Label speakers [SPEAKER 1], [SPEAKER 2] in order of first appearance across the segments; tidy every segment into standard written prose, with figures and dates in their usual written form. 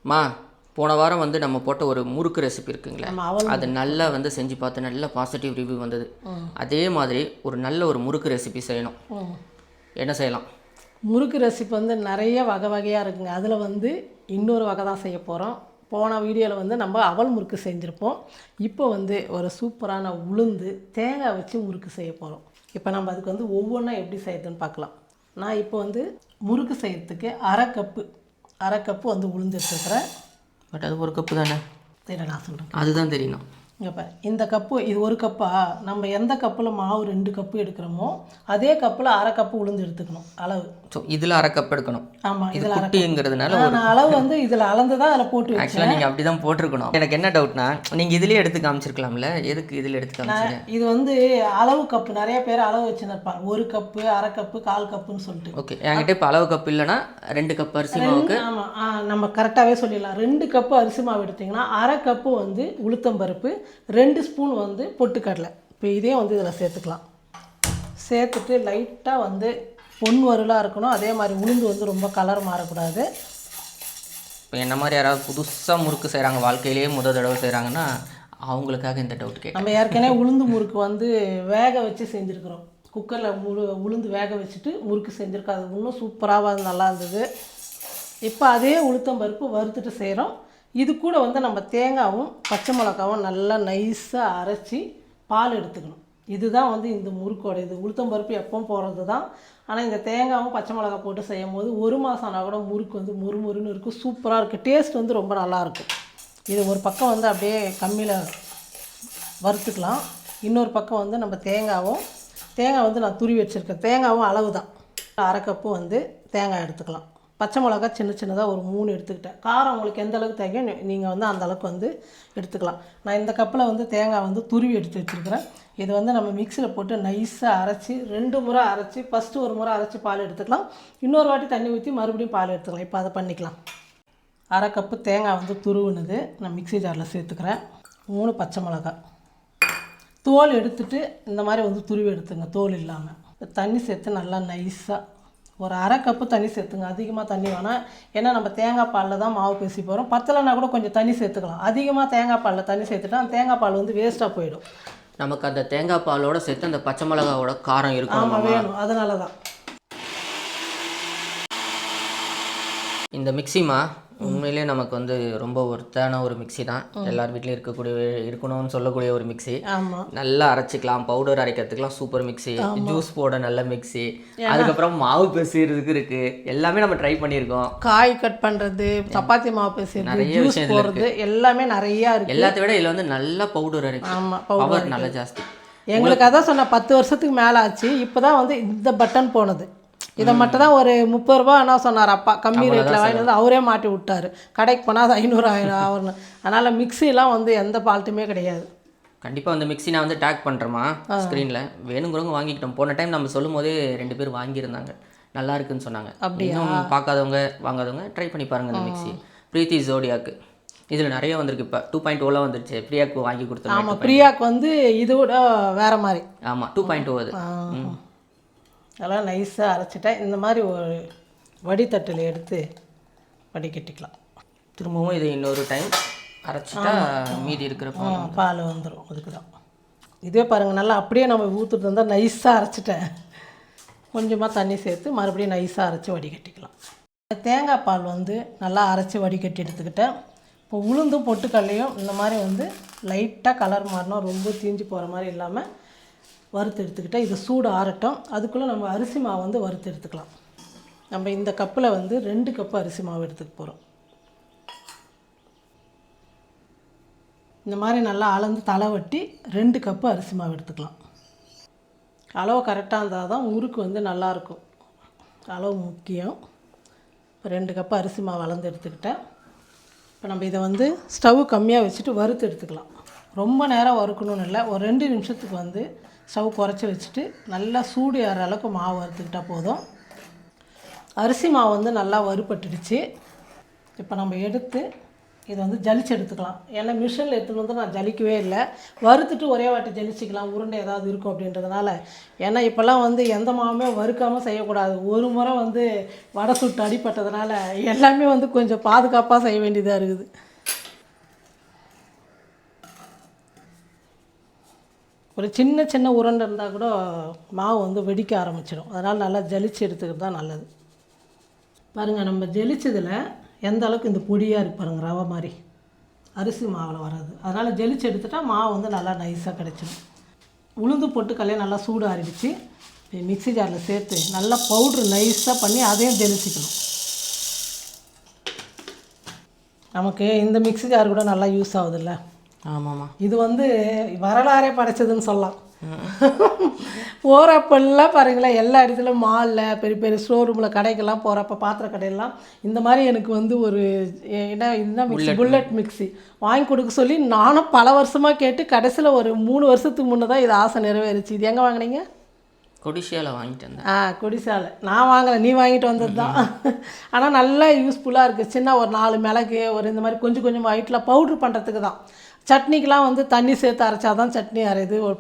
[SPEAKER 1] மா போன வாரம் வந்து நம்ம போட்ட ஒரு முறுக்கு ரெசிபி இருக்குங்களே, அது நல்லா வந்து செஞ்சு பார்த்து நல்ல பாசிட்டிவ் ரிவ்யூ வந்தது. அதே மாதிரி ஒரு நல்ல ஒரு முறுக்கு ரெசிபி செய்யணும். என்ன செய்யலாம்?
[SPEAKER 2] முறுக்கு ரெசிபி வந்து நிறைய வகை வகையாக இருக்குங்க. அதில் வந்து இன்னொரு வகை தான் செய்ய போகிறோம். போன வீடியோவில் வந்து நம்ம அவல் முறுக்கு செஞ்சுருப்போம். இப்போ வந்து ஒரு சூப்பரான உளுந்து தேங்காய் வச்சு முறுக்கு செய்ய போகிறோம். இப்போ நம்ம அதுக்கு வந்து ஒவ்வொன்றா எப்படி செய்யறதுன்னு பார்க்கலாம். நான் இப்போ வந்து முறுக்கு செய்யறதுக்கு அரை கப்பு வந்து உளுந்து எடுத்துக்கிறேன்.
[SPEAKER 1] பட் அது ஒரு கப்பு தானே?
[SPEAKER 2] சரி, நான் சொல்கிறேன்.
[SPEAKER 1] அதுதான் தெரியணும்.
[SPEAKER 2] இப்போ இந்த கப்பு இது ஒரு கப்பா, நம்ம எந்த கப்பில் மாவு 2 கப்பு எடுக்கிறோமோ அதே கப்பில் அரை கப்பு உளுந்து எடுத்துக்கணும் அளவு.
[SPEAKER 1] ஸோ இதில் அரை கப் எடுக்கணும்.
[SPEAKER 2] ஆமாம்,
[SPEAKER 1] இதில் குட்டிங்கிறதுனால
[SPEAKER 2] நான் அளவு வந்து இதில் அளந்து தான் அதில் போட்டு
[SPEAKER 1] ஆக்சுவலாக நீங்கள் அப்படி தான் போட்டிருக்கணும். எனக்கு என்ன டவுட்னா, நீங்கள் இதிலே எடுத்து காமிச்சிருக்கலாம்ல, எதுக்கு இதில் எடுத்து காமிச்சிங்க?
[SPEAKER 2] இது வந்து அளவு கப்பு, நிறைய பேர் அளவு வச்சுன்னு இருப்பாங்க. 1 கப்பு, அரை கப்பு, 1/4 கப்புன்னு சொல்லிட்டு.
[SPEAKER 1] ஓகே, என்கிட்ட இப்போ அளவு கப்பு இல்லைன்னா 2 கப் அரிசி மாவுக்கு.
[SPEAKER 2] ஆமாம், நம்ம கரெக்டாகவே சொல்லிடலாம். 2 கப்பு அரிசி மாவு எடுத்திங்கன்னா அரை கப்பு வந்து உளுத்தம்பருப்பு, 2 ஸ்பூன் வந்து பொட்டுக்கடலை. இப்போ இதே வந்து இதில் சேர்த்துக்கலாம். சேர்த்துட்டு லைட்டாக வந்து பொன் வறுவலாக இருக்கணும். அதே மாதிரி உளுந்து வந்து ரொம்ப கலர் மாறக்கூடாது.
[SPEAKER 1] இப்போ என்ன மாதிரி யாராவது புதுசாக முறுக்கு செய்கிறாங்க, வாழ்க்கையிலேயே முதல் தடவை செய்கிறாங்கன்னா அவங்களுக்காக இந்த டவுட் கேட்க.
[SPEAKER 2] நம்ம ஏற்கனவே உளுந்து முறுக்கு வந்து வேக வச்சு செஞ்சுருக்குறோம். குக்கரில் உளுந்து வேக வச்சுட்டு முறுக்கு செஞ்சுருக்கோம். அது இன்னும் சூப்பராக நல்லா இருந்தது. இப்போ அதே உளுத்தம்பருப்பு வறுத்துட்டு செய்கிறோம். இது கூட வந்து நம்ம தேங்காயும் பச்சை மிளகாவும் நல்லா நைஸாக அரைச்சி பால் எடுத்துக்கணும். இதுதான் வந்து இந்த முறுக்கோட இது. உளுத்தம்பருப்பு எப்பவும் போடுறது தான். ஆனால் இந்த தேங்காயும் பச்சை மிளகா போட்டு செய்யும் போது 1 மாதம் ஆனால் கூட முறுக்கு வந்து முறுமுறுன்னு இருக்கும். சூப்பராக இருக்குது. டேஸ்ட் வந்து ரொம்ப நல்லாயிருக்கும். இது ஒரு பக்கம் வந்து அப்படியே கம்மியில் வறுத்துக்கலாம். இன்னொரு பக்கம் வந்து நம்ம தேங்காய் வந்து நான் துருவி வச்சுருக்கேன். தேங்காயும் அளவு தான். அரை கப்பு வந்து தேங்காய் எடுத்துக்கலாம். பச்சை மிளகா சின்னதாக ஒரு 3 எடுத்துக்கிட்டேன். காரம் உங்களுக்கு எந்த அளவுக்கு தேவையோ நீங்கள் வந்து அந்த அளவுக்கு வந்து எடுத்துக்கலாம். நான் இந்த கப்பில் வந்து தேங்காய் வந்து துருவி எடுத்து வச்சுருக்கிறேன். இது வந்து நம்ம மிக்சியில் போட்டு நைஸாக அரைச்சி 2 முறை அரைச்சி, ஃபஸ்ட்டு ஒரு முறை அரைச்சி பால் எடுத்துக்கலாம். இன்னொரு வாட்டி தண்ணி ஊற்றி மறுபடியும் பால் எடுத்துக்கலாம். இப்போ அதை பண்ணிக்கலாம். அரை கப்பு தேங்காய் வந்து துருவுனது நான் மிக்சி ஜாரில் சேர்த்துக்கிறேன். 3 பச்சை மிளகா தோல் எடுத்துட்டு இந்த மாதிரி வந்து துருவி எடுத்துங்க, தோல் இல்லாமல். தண்ணி சேர்த்து நல்லா நைஸாக ஒரு அரை கப்பு தண்ணி சேர்த்துங்க. அதிகமாக தண்ணி வேணாம். ஏன்னா நம்ம தேங்காய் பாலில் தான் மாவு பேசி போகிறோம். பத்தலைன்னா கூட கொஞ்சம் தண்ணி சேர்த்துக்கலாம். அதிகமாக தேங்காய் பாலில் தண்ணி சேர்த்துட்டா அந்த தேங்காய் பால் வந்து வேஸ்ட்டாக போயிடும்.
[SPEAKER 1] நமக்கு அந்த தேங்காய் பாலோட சேர்த்து அந்த பச்சை மிளகாவோட காரம் இருக்கும்.
[SPEAKER 2] ஆமாம், வேணும். அதனால தான்
[SPEAKER 1] இந்த மிக்சிமா உண்மையிலே நமக்கு வந்து ரொம்ப ஒர்த்தான ஒரு மிக்சி தான். எல்லார் வீட்லேயும் இருக்கணும்னு சொல்லக்கூடிய ஒரு மிக்சி.
[SPEAKER 2] ஆமாம்,
[SPEAKER 1] நல்லா அரைச்சிக்கலாம். பவுடர் அரைக்கிறதுக்குலாம் சூப்பர் மிக்சி. ஜூஸ் போட நல்ல மிக்சி. அதுக்கப்புறம் மாவு பேசுறதுக்கு இருக்கு. எல்லாமே நம்ம ட்ரை பண்ணியிருக்கோம்.
[SPEAKER 2] காய் கட் பண்ணுறது, சப்பாத்தி மாவு பேசுறது, நிறைய ஜூஸ் போடுறது, எல்லாமே நிறையா இருக்குது.
[SPEAKER 1] எல்லாத்த விட இதில் வந்து நல்லா பவுடர் அரைக்கும்.
[SPEAKER 2] ஆமாம்,
[SPEAKER 1] பவர் நல்லா ஜாஸ்தி.
[SPEAKER 2] எங்களுக்கு அதான் சொன்ன 10 வருஷத்துக்கு மேலே ஆச்சு. இப்போ தான் வந்து இந்த பட்டன் போனது. இதை மட்டும் தான் ஒரு 30 ரூபா என்ன சொன்னார் அப்பா, கம்மி ரேட்டில் வாங்கிட்டு வந்து அவரே மாட்டி விட்டார். கடைக்கு போனால் அது 500 ஆகும்னு. அதனால் மிக்சிலாம் வந்து எந்த ஃபால்ட்டுமே கிடையாது.
[SPEAKER 1] கண்டிப்பாக அந்த மிக்சி நான் வந்து டேக் பண்ணுறேம்மா ஸ்க்ரீனில். வேணுங்கிறவங்க வாங்கிக்கிட்டோம். போன டைம் நம்ம சொல்லும் போதே 2 பேர் வாங்கியிருந்தாங்க, நல்லா இருக்குன்னு சொன்னாங்க. இன்னும் பார்க்காதவங்க வாங்காதவங்க ட்ரை பண்ணி பாருங்கள் இந்த மிக்சி. பிரீத்தி ஜோடியாக்கு இதில் நிறைய வந்திருக்கு. இப்போ 2.0 வந்துருச்சு. பிரியாக்கு வாங்கி கொடுத்தோம்.
[SPEAKER 2] ஆமாம், பிரியாக்கு வந்து இது விட வேறு மாதிரி.
[SPEAKER 1] ஆமாம், 2.0 அது.
[SPEAKER 2] அதெல்லாம் நைஸாக அரைச்சிட்டேன். இந்த மாதிரி ஒரு வடித்தட்டில் எடுத்து வடிகட்டிக்கலாம்.
[SPEAKER 1] திரும்பவும் இதை இன்னொரு டைம் அரைச்சிட்டா மீதி இருக்கிற
[SPEAKER 2] பால் வந்துடும். அதுக்கு தான் இதே பாருங்கள். நல்லா அப்படியே நம்ம ஊற்றுட்டு இருந்தால் நைஸாக அரைச்சிட்டேன். கொஞ்சமாக தண்ணி சேர்த்து மறுபடியும் நைஸாக அரைச்சி வடிகட்டிக்கலாம். தேங்காய் பால் வந்து நல்லா அரைச்சி வடிகட்டி எடுத்துக்கிட்டேன். இப்போ உளுந்தும் பொட்டுக்கல்லையும் இந்த மாதிரி வந்து லைட்டாக கலர் மாறணும், ரொம்ப தீஞ்சு போகிற மாதிரி இல்லாமல் வறுத்து எடுத்துக்கிட்டால் இது சூடு ஆறட்டும். அதுக்குள்ளே நம்ம அரிசி மாவு வந்து வறுத்து எடுத்துக்கலாம். நம்ம இந்த கப்பில் வந்து 2 கப்பு அரிசி மாவு எடுத்துக்க போகிறோம். இந்த மாதிரி நல்லா அளந்து தலை வட்டி 2 கப்பு அரிசி மாவு எடுத்துக்கலாம். அளவு கரெக்டாக இருந்தால் தான் முறுக்கு வந்து நல்லாயிருக்கும். அளவு முக்கியம். இப்போ 2 கப்பு அரிசி மாவு அளந்து எடுத்துக்கிட்டேன். இப்போ நம்ம இதை வந்து ஸ்டவ் கம்மியாக வச்சுட்டு வறுத்து எடுத்துக்கலாம். ரொம்ப நேரம் வறுக்கணும்னு இல்லை, ஒரு 2 நிமிஷத்துக்கு வந்து ஸ்டவ் குறைச்சி வச்சுட்டு நல்லா சூடு ஏற அளவுக்கு மாவு வறுத்துக்கிட்டால் போதும். அரிசி மாவு வந்து நல்லா வறுபட்டுடுச்சு. இப்போ நம்ம எடுத்து இதை வந்து ஜலிச்சு எடுத்துக்கலாம். ஏன்னா மிஷினில் எடுத்துகிட்டு வந்து நான் ஜலிக்கவே இல்லை, வறுத்துட்டு ஒரே வாட்டி ஜலிச்சிக்கலாம், உருண்டை ஏதாவது இருக்கும் அப்படின்றதுனால. ஏன்னா இப்போல்லாம் வந்து எந்த மாவுமே வறுக்காமல் செய்யக்கூடாது. ஒரு முறை வந்து வடை சுட்டு அடிப்பட்டதுனால எல்லாமே வந்து கொஞ்சம் பாதுகாப்பாக செய்ய வேண்டியதாக இருக்குது. ஒரு சின்ன சின்ன உருண்டை இருந்தால் கூட மாவு வந்து வெடிக்க ஆரம்பிச்சிடும். அதனால் நல்லா ஜலிச்சு எடுத்துக்கிறது தான் நல்லது. பாருங்கள், நம்ம ஜலிச்சதில் எந்த அளவுக்கு இந்த பொடியாக இருக்கு பாருங்கள், ரவை மாதிரி அரிசி மாவில் வராது. அதனால் ஜலிச்சு எடுத்துட்டால் மாவு வந்து நல்லா நைஸாக கிடச்சிடும். உளுந்து பொட்டுக்கல்லையே நல்லா சூடு ஆறிடுச்சு. மிக்ஸி ஜாரில் சேர்த்து நல்லா பவுட்ரு நைஸாக பண்ணி அதையும் ஜலிச்சிக்கணும். நமக்கு இந்த மிக்ஸி ஜார் கூட நல்லா யூஸ் ஆகுதுல்ல.
[SPEAKER 1] ஆமாம்மா,
[SPEAKER 2] இது வந்து வரலாறே படைச்சதுன்னு சொல்லலாம். போகிறப்பெல்லாம் பாருங்களேன், எல்லா இடத்துலையும் மாலில் பெரிய பெரிய ஷோரூமில் கடைக்கெல்லாம் போகிறப்ப பாத்திர கடையெல்லாம் இந்த மாதிரி எனக்கு வந்து ஒரு என்ன மிக்ஸி, புல்லட் மிக்ஸி வாங்கி கொடுக்க சொல்லி நானும் பல வருஷமாக கேட்டு கடைசியில் ஒரு 3 வருஷத்துக்கு முன்னே தான் இது ஆசை நிறைவேறிச்சு. இது எங்கே வாங்கினீங்க?
[SPEAKER 1] கொடிசியாவில் வாங்கிட்டு வந்தேன்.
[SPEAKER 2] கொடிசாலை நான் வாங்கலை, நீ வாங்கிட்டு வந்தது தான். ஆனால் நல்லா யூஸ்ஃபுல்லாக இருக்குது. சின்ன ஒரு 4 மிளகு ஒரு இந்த மாதிரி கொஞ்சம் கொஞ்சம் வயிற்றில் பவுட்ரு பண்ணுறதுக்கு தான். சட்னிக்கெலாம் வந்து தண்ணி சேர்த்து அரைச்சா தான் சட்னி அரையுது. ஒரு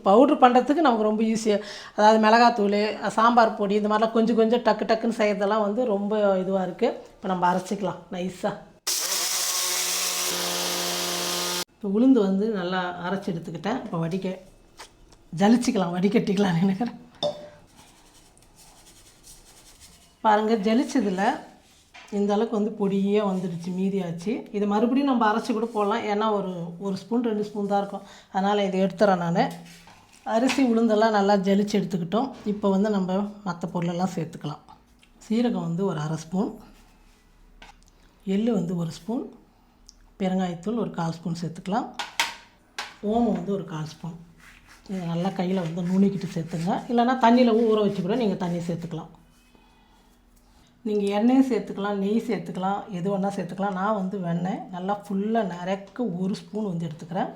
[SPEAKER 2] பவுட்ரு பண்ணுறதுக்கு நமக்கு ரொம்ப ஈஸியாக, அதாவது மிளகாத்தூள், சாம்பார் பொடி இந்த மாதிரிலாம் கொஞ்சம் கொஞ்சம் டக்கு டக்குன்னு செய்கிறதெல்லாம் வந்து ரொம்ப இதுவாக இருக்குது. இப்போ நம்ம அரைச்சிக்கலாம் நைஸாக. இப்போ உளுந்து வந்து நல்லா அரைச்சி எடுத்துக்கிட்டேன். இப்போ ஜலிச்சிக்கலாம், வடிகட்டிக்கலாம் நினைக்கிறேன். பாருங்கள், ஜலிச்சதில் இந்த அளவுக்கு வந்து பொடியாக வந்துடுச்சு, மீதியாச்சு. இது மறுபடியும் நம்ம அரைச்சி கூட போடலாம். ஏன்னா ஒரு ஸ்பூன் 2 ஸ்பூன் தான் இருக்கும். அதனால் இதை எடுத்துறேன் நான். அரிசி உளுந்தெல்லாம் நல்லா ஜலிச்சு எடுத்துக்கிட்டோம். இப்போ வந்து நம்ம மற்ற பொருளெல்லாம் சேர்த்துக்கலாம். சீரகம் வந்து ஒரு 1/2 ஸ்பூன், எள்ளு வந்து 1 ஸ்பூன், பெருங்காயத்தூள் ஒரு 1/4 ஸ்பூன் சேர்த்துக்கலாம், ஓமம் வந்து ஒரு 1/4 ஸ்பூன். இதை நல்லா கையில் வந்து நுணுக்கிட்டு சேர்த்துங்க. இல்லைனா தண்ணியில் ஊற வச்சு கூட நீங்கள் தண்ணி சேர்த்துக்கலாம். நீங்கள் எண்ணெயும் சேர்த்துக்கலாம், நெய் சேர்த்துக்கலாம், எது வேணால் சேர்த்துக்கலாம். நான் வந்து வெண்ணெய் நல்லா ஃபுல்லாக நிறைக்க 1 ஸ்பூன் வந்து எடுத்துக்கிறேன்.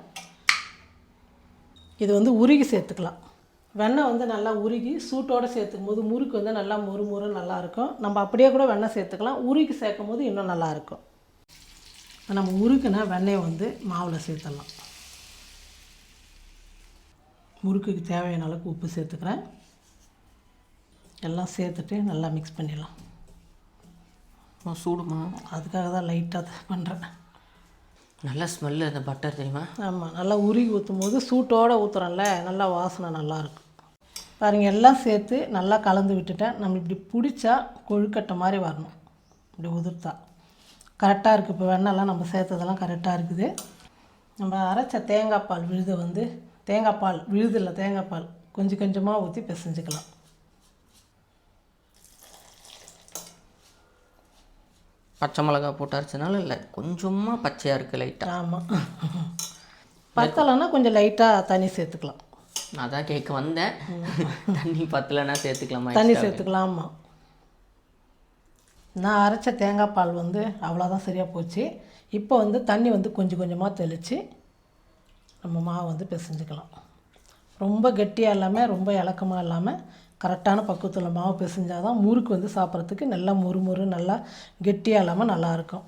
[SPEAKER 2] இது வந்து உருகி சேர்த்துக்கலாம். வெண்ணெய் வந்து நல்லா உருகி சூட்டோடு சேர்த்துக்கும் போது முறுக்கு வந்து நல்லா மொறு நல்லாயிருக்கும். நம்ம அப்படியே கூட வெண்ணெய் சேர்த்துக்கலாம், உருகி சேர்க்கும் போது இன்னும் நல்லாயிருக்கும். நம்ம உருக்குனா வெண்ணெயை வந்து மாவில் சேர்த்துடலாம். முறுக்குக்கு தேவையான அளவுக்கு உப்பு சேர்த்துக்கிறேன். எல்லாம் சேர்த்துட்டு நல்லா மிக்ஸ் பண்ணிடலாம்.
[SPEAKER 1] சூடுமா,
[SPEAKER 2] அதுக்காக தான் லைட்டாக பண்ணுறேன்.
[SPEAKER 1] நல்ல ஸ்மெல்லு அந்த பட்டர் தெரியுமா?
[SPEAKER 2] ஆமாம், நல்லா உருகி ஊற்றும் போது சூட்டோடு ஊற்றுறோம்ல, நல்லா வாசனை நல்லாயிருக்கும். பாருங்கள், எல்லாம் சேர்த்து நல்லா கலந்து விட்டுட்டேன். நம்ம இப்படி பிடிச்சா கொழுக்கட்டை மாதிரி வரணும், இப்படி உதிர்த்தா கரெக்டாக இருக்குது. இப்போ வெண்ணெய்லாம் நம்ம சேர்த்ததெல்லாம் கரெக்டாக இருக்குது. நம்ம அரைச்ச தேங்காய் பால் விழுதை வந்து தேங்காய் பால் கொஞ்சம் கொஞ்சமாக ஊற்றி பிசைஞ்சிக்கலாம்.
[SPEAKER 1] பச்சை மிளகா போட்டு அரைச்சனால இல்லை, கொஞ்சமாக பச்சையாக இருக்குது லைட்டாக.
[SPEAKER 2] ஆமாம், பத்தலைன்னா கொஞ்சம் லைட்டாக தண்ணி சேர்த்துக்கலாம்.
[SPEAKER 1] நான் தான் கேட்க வந்தேன், தண்ணி பத்தலைன்னா சேர்த்துக்கலாமா?
[SPEAKER 2] தண்ணி சேர்த்துக்கலாம். ஆமாம், நான் அரைச்ச தேங்காய் பால் வந்து அவ்வளோதான், சரியாக போச்சு. இப்போ வந்து தண்ணி வந்து கொஞ்சம் கொஞ்சமாக தெளித்து நம்ம மாவு வந்து பிசைஞ்சிக்கலாம். ரொம்ப கெட்டியாக இல்லாமல் ரொம்ப இலக்கமாக இல்லாமல் கரெக்டான பக்குவத்தில் மாவு பிசைஞ்சால் தான் முறுக்கு வந்து சாப்பிட்றதுக்கு நல்லா மொறு நல்லா கெட்டியாக இல்லாமல் நல்லாயிருக்கும்.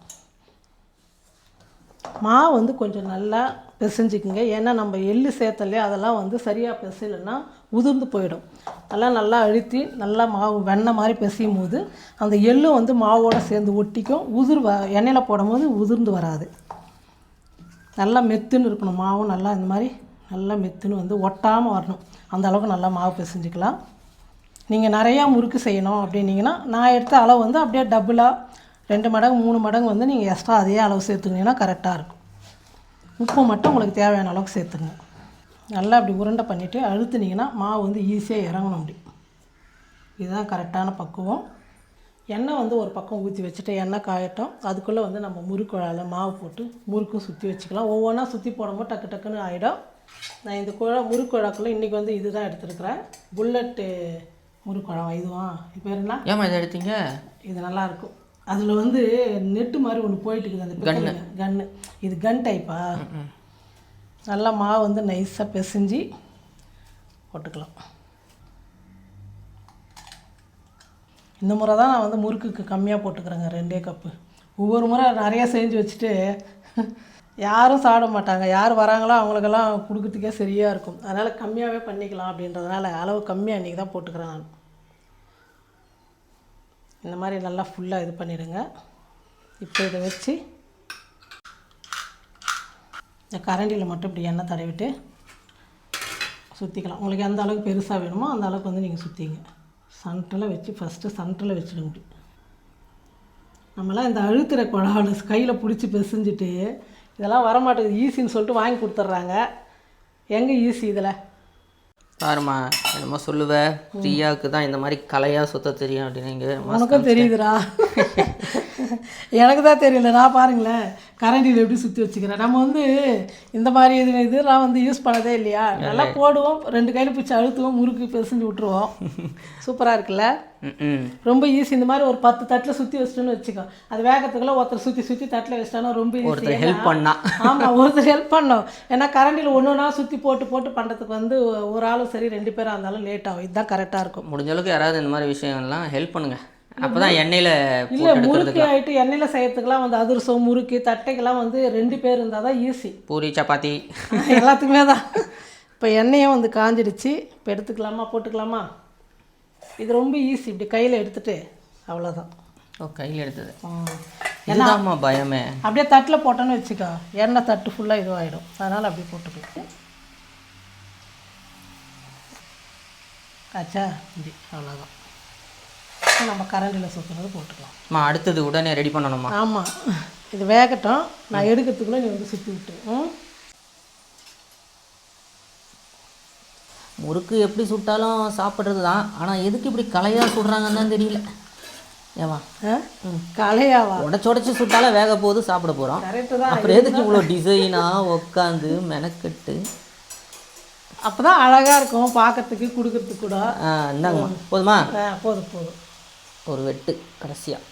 [SPEAKER 2] மாவு வந்து கொஞ்சம் நல்லா பிசைஞ்சிக்குங்க. ஏன்னா நம்ம எள்ளு சேர்த்தலையே, அதெல்லாம் வந்து சரியாக பிசைலைன்னா உதிர்ந்து போயிடும். அதெல்லாம் நல்லா அழுத்தி நல்லா மாவு வெண்ணெய் மாதிரி பிசையும் போது அந்த எள்ளும் வந்து மாவோடு சேர்ந்து ஒட்டிக்கும். எண்ணெயில் போடும் போது உதிர்ந்து வராது. நல்லா மெத்துன்னு இருக்கணும் மாவும். நல்லா இந்த மாதிரி நல்லா மெத்துன்னு வந்து ஒட்டாமல் வரணும். அந்த அளவுக்கு நல்லா மாவு பிசைஞ்சிக்கலாம். நீங்கள் நிறையா முறுக்கு செய்யணும் அப்படின்னீங்கன்னா நான் எடுத்த அளவு வந்து அப்படியே டபுளாக 2 மடங்கு 3 மடங்கு வந்து நீங்கள் எக்ஸ்ட்ரா அதே அளவு சேர்த்துக்கிங்கன்னா கரெக்டாக இருக்கும். உப்பு மட்டும் உங்களுக்கு தேவையான அளவுக்கு சேர்த்துங்க. நல்லா அப்படி உருண்டை பண்ணிவிட்டு அழுத்துனீங்கன்னா மாவு வந்து ஈஸியாக இறங்கணும். அப்படி இதுதான் கரெக்டான பக்குவம். எண்ணெய் வந்து ஒரு பக்கம் ஊற்றி வச்சுட்டு எண்ணெய் காயட்டும். அதுக்குள்ளே வந்து நம்ம முறுக்குழாயில் மாவு போட்டு முறுக்கும் சுற்றி வச்சுக்கலாம். ஒவ்வொன்றா சுற்றி போடும்போது டக்கு டக்குன்னு ஆகிடும். நான் இந்த முறுக்குழாக்குள்ளே இன்றைக்கி வந்து இது தான் எடுத்துருக்குறேன், புல்லட்டு முறுக்குழா. இதுவான் இப்போ என்ன
[SPEAKER 1] ஏமா இதை எடுத்தீங்க?
[SPEAKER 2] இது நல்லாயிருக்கும். அதில் வந்து நெட்டு மாதிரி ஒன்று போயிட்டு இருக்குது, அந்த கன்னு. இது கன் டைப்பா? நல்லா மாவு வந்து நைஸாக பிசைஞ்சு போட்டுக்கலாம். இந்த முறை தான் நான் வந்து முறுக்குக்கு கம்மியாக போட்டுக்கிறேங்க, 2 கப்பு. ஒவ்வொரு முறை நிறையா செஞ்சு வச்சுட்டு யாரும் சாப்பிட மாட்டாங்க. யார் வராங்களோ அவங்களுக்கெல்லாம் கொடுக்கறதுக்கே சரியாக இருக்கும். அதனால் கம்மியாகவே பண்ணிக்கலாம் அப்படின்றதுனால அளவு கம்மியாக இன்றைக்கி தான் போட்டுக்கிறேன் நான். இந்த மாதிரி நல்லா ஃபுல்லாக இது பண்ணிவிடுங்க. இப்போ இதை வச்சு இந்த கரண்டியில் மட்டும் இப்படி எண்ணெய் தடவிட்டு சுற்றிக்கலாம். உங்களுக்கு எந்த அளவுக்கு பெருசாக வேணுமோ அந்த அளவுக்கு வந்து நீங்கள் சுற்றிங்க. சென்டரில் வச்சு ஃபஸ்ட்டு சென்டரில் வச்சுடுங்க. இப்படி நம்மளாம் இந்த அழுத்துற குழாவில் கையில் பிடிச்சி பிசைஞ்சிட்டு இதெல்லாம் வரமாட்டேங்குது, ஈஸின்னு சொல்லிட்டு வாங்கி கொடுத்துட்றாங்க. எங்கே ஈஸி இதில்?
[SPEAKER 1] பாருமா, என்னமோ சொல்லுவேன், பிரியாவுக்கு தான் இந்த மாதிரி கலையாக சுத்த தெரியும் அப்படின்னு.
[SPEAKER 2] உனக்கும் தெரியுதுடா. எனக்கு தான் தெரியல. நான் பாருங்களேன் கரண்டியில் எப்படி சுற்றி வச்சுக்கிறேன். நம்ம வந்து இந்த மாதிரி இதெல்லாம் வந்து யூஸ் பண்ணதே இல்லையா. நல்லா போடுவோம், 2 கையில் பிடிச்சி அழுத்துவோம், முறுக்கு பிசைஞ்சு விட்ருவோம். சூப்பராக இருக்குல்ல, ரொம்ப ஈஸி. இந்த மாதிரி ஒரு 10 தட்டில் சுற்றி வச்சிட்டோன்னு வச்சுக்கோ, அது வேகத்துக்குள்ள ஒருத்தர் சுற்றி சுற்றி தட்டில் வச்சிட்டானா ரொம்ப ஈஸி.
[SPEAKER 1] ஹெல்ப் பண்ணா
[SPEAKER 2] ஆமாம், ஒருத்தர் ஹெல்ப் பண்ணோம். ஏன்னா கரண்டியில் ஒன்றா சுற்றி போட்டு போட்டு பண்ணுறதுக்கு வந்து ஒரு ஆளும் சரி 2 பேராக இருந்தாலும் லேட் ஆகும். இதுதான் கரெக்டாக இருக்கும்.
[SPEAKER 1] முடிஞ்ச அளவுக்கு யாராவது இந்த மாதிரி விஷயங்கள்லாம் ஹெல்ப் பண்ணுங்க. அப்போ தான் எண்ணெயில்
[SPEAKER 2] இல்லை முறுக்கு ஆகிட்டு எண்ணெயில் செய்யறதுக்கெலாம் வந்து அதிரசம் முறுக்கு தட்டைக்கெல்லாம் வந்து 2 பேர் இருந்தால் தான் ஈஸி.
[SPEAKER 1] பூரி சப்பாத்தி
[SPEAKER 2] எல்லாத்துக்குமே தான். இப்போ எண்ணெயும் வந்து காஞ்சிடுச்சு. இப்போ எடுத்துக்கலாமா, போட்டுக்கலாமா? இது ரொம்ப ஈஸி. இப்படி கையில் எடுத்துட்டு அவ்வளோதான்.
[SPEAKER 1] ஓ, கையில் எடுத்தது என்னம்மா பயமே.
[SPEAKER 2] அப்படியே தட்டில் போட்டோன்னு வச்சுக்கோ, எண்ணெய் தட்டு ஃபுல்லாக இதுவாகிடும். அதனால் அப்படியே போட்டுக்கலாம். ஆச்சா, இப்படி அவ்வளோதான். நம்ம கரண்டியில் சுற்றுறது போட்டுக்கலாம்.
[SPEAKER 1] அடுத்தது உடனே ரெடி பண்ணணுமா?
[SPEAKER 2] ஆமாம், இது வேகட்டும். நான் எடுக்கிறதுக்குள்ளே நீ வந்து சுற்றி விட்டு.
[SPEAKER 1] முறுக்கு எப்படி சுட்டாலும் சாப்பிட்றது தான், ஆனால் எதுக்கு இப்படி கலையாக சுடுறாங்கன்னு தான் தெரியல. ஏவா
[SPEAKER 2] கலையாவா?
[SPEAKER 1] உடச்சி சுட்டாலும் வேக போகுது, சாப்பிட போகிறோம்.
[SPEAKER 2] கரெக்டு தான்.
[SPEAKER 1] அப்புறம் எதுக்கு இவ்வளோ டிசைனாக உட்காந்து மெனக்கட்டு?
[SPEAKER 2] அப்போ தான் அழகாக இருக்கும் பார்க்கறதுக்கு, கொடுக்கறதுக்கு கூட.
[SPEAKER 1] இந்தாங்கம்மா, போதுமா?
[SPEAKER 2] போதும் போதும்.
[SPEAKER 1] ஒரு வெட்டு கடைசியாக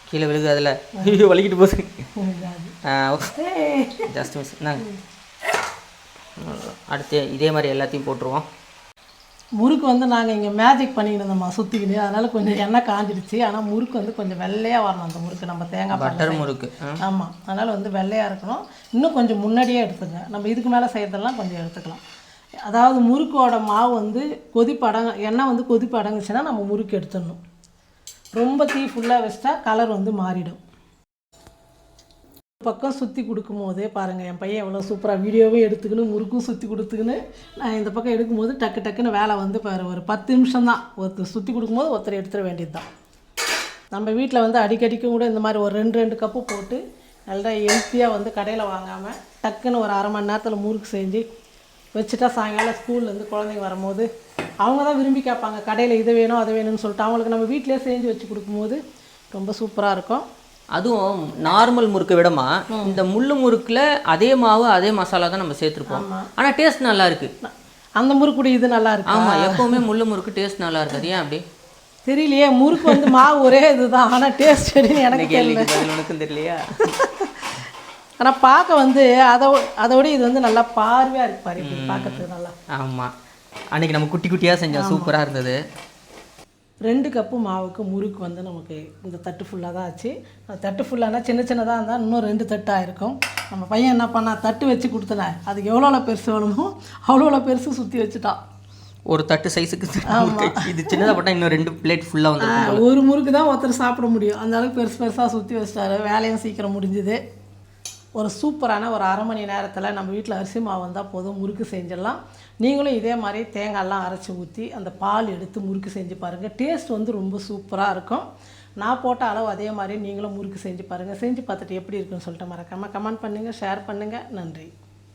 [SPEAKER 1] கீழே விழுகு. அதில் வலிக்கிட்டு போகுது. Just miss. நாங்கள் அடுத்து இதே மாதிரி எல்லாத்தையும் போட்டுருவோம்.
[SPEAKER 2] முறுக்கு வந்து நாங்கள் இங்கே மேஜிக் பண்ணிக்கிட்டு இருந்தோம்மா சுற்றிக்கிட்டு, அதனால் கொஞ்சம் எண்ணெய் காஞ்சிடுச்சு. ஆனால் முறுக்கு வந்து கொஞ்சம் வெள்ளையாக வரணும். அந்த முறுக்கு நம்ம தேங்காய்
[SPEAKER 1] பட்டர் முறுக்கு.
[SPEAKER 2] ஆமாம், அதனால் வந்து வெள்ளையாக இருக்கணும். இன்னும் கொஞ்சம் முன்னாடியே எடுத்துங்க. நம்ம இதுக்கு மேலே செய்யறதெல்லாம் கொஞ்சம் எடுத்துக்கலாம். அதாவது முறுக்கோட மாவு வந்து எண்ணெய் வந்து கொதிப்பு அடங்குச்சுன்னா நம்ம முறுக்கு எடுத்துடணும். ரொம்ப தீ ஃபுல்லாக வச்சிட்டா கலர் வந்து மாறிடும். பக்கம் சுற்றி கொடுக்கும் போதே பாருங்கள், என் பையன் எவ்வளோ சூப்பராக வீடியோவே எடுத்துக்கின்னு முறுக்கும் சுற்றி கொடுத்துக்கின்னு நான் இந்த பக்கம் எடுக்கும்போது டக்குன்னு வேலை வந்து பாரு, ஒரு 10 நிமிஷம் தான். ஒருத்தர் சுற்றி கொடுக்கும்போது ஒருத்தர் எடுத்துட வேண்டியது தான். நம்ம வீட்டில் வந்து அடிக்கடிக்கும் கூட இந்த மாதிரி ஒரு 2 கப்பு போட்டு நல்லா ஹெல்த்தியாக வந்து கடையில் வாங்காமல் டக்குன்னு ஒரு அரை மணி நேரத்தில் முறுக்கு செஞ்சு வச்சுட்டா சாயங்காலம் ஸ்கூல்லேருந்து குழந்தைங்க வரும்போது அவங்க தான் விரும்பி கேட்பாங்க, கடையில் இது வேணும் அது வேணும்னு சொல்லிட்டு. அவங்களுக்கு நம்ம வீட்டிலே செஞ்சு வச்சு கொடுக்கும்போது ரொம்ப சூப்பராக இருக்கும்.
[SPEAKER 1] அதுவும் நார்மல் முறுக்கை விடமா இந்த முள்ளு முறுக்கில் அதே மாவு அதே மசாலா தான் நம்ம சேர்த்துருப்போம், ஆனால் டேஸ்ட் நல்லா இருக்கு.
[SPEAKER 2] அந்த முறுக்கு இது நல்லா இருக்கு.
[SPEAKER 1] ஆமாம், எப்போவுமே முள்ளு முறுக்கு டேஸ்ட் நல்லா இருக்குது. ஏன் அப்படி
[SPEAKER 2] தெரியலையே. முறுக்கு வந்து மாவு ஒரே இதுதான், ஆனால் டேஸ்ட் எப்படின்னு எனக்கு தெரியல.
[SPEAKER 1] உனக்கும் தெரியலையா?
[SPEAKER 2] ஆனால் பார்க்க வந்து அதோட இது வந்து நல்லா பார்வையாக இருக்கு பாரு, பார்க்கறதுக்கு நல்லா.
[SPEAKER 1] ஆமாம், அன்றைக்கி நம்ம குட்டி குட்டியாக செஞ்சோம், சூப்பராக இருந்தது.
[SPEAKER 2] 2 கப்பு மாவுக்கு முறுக்கு வந்து நமக்கு இந்த தட்டு ஃபுல்லாக தான் ஆச்சு. தட்டு ஃபுல்லானா சின்னதாக இருந்தால் இன்னும் 2 தட்டாக இருக்கும். நம்ம பையன் என்ன பண்ணா, தட்டு வச்சு கொடுத்தனேன், அதுக்கு எவ்வளோ பெருசு வேணுமோ அவ்வளோ பெருசு சுற்றி வச்சுட்டான்.
[SPEAKER 1] ஒரு தட்டு சைஸுக்கு. இது சின்னதாக போட்டால் இன்னும் 2 பிளேட் ஃபுல்லாக வந்து
[SPEAKER 2] ஒரு முறுக்கு தான் ஒருத்தர் சாப்பிட முடியும். அந்த அளவுக்கு பெருசாக சுற்றி வச்சிட்டாரு. வேலையும் சீக்கிரம் முடிஞ்சுது. ஒரு சூப்பரான ஒரு அரை மணி நேரத்தில் நம்ம வீட்டில் அரிசி மாவு வந்தால் போதும், முறுக்கு செஞ்சிடலாம். நீங்களும் இதே மாதிரி தேங்காயெல்லாம் அரைச்சி ஊற்றி அந்த பால் எடுத்து முறுக்கு செஞ்சு பாருங்கள். டேஸ்ட் வந்து ரொம்ப சூப்பராக இருக்கும். நான் போட்ட அளவு அதே மாதிரி நீங்களும் முறுக்கு செஞ்சு பாருங்கள். செஞ்சு பார்த்துட்டு எப்படி இருக்குன்னு சொல்லிட்டு மறக்காமல் கமெண்ட் பண்ணுங்கள், ஷேர் பண்ணுங்கள். நன்றி.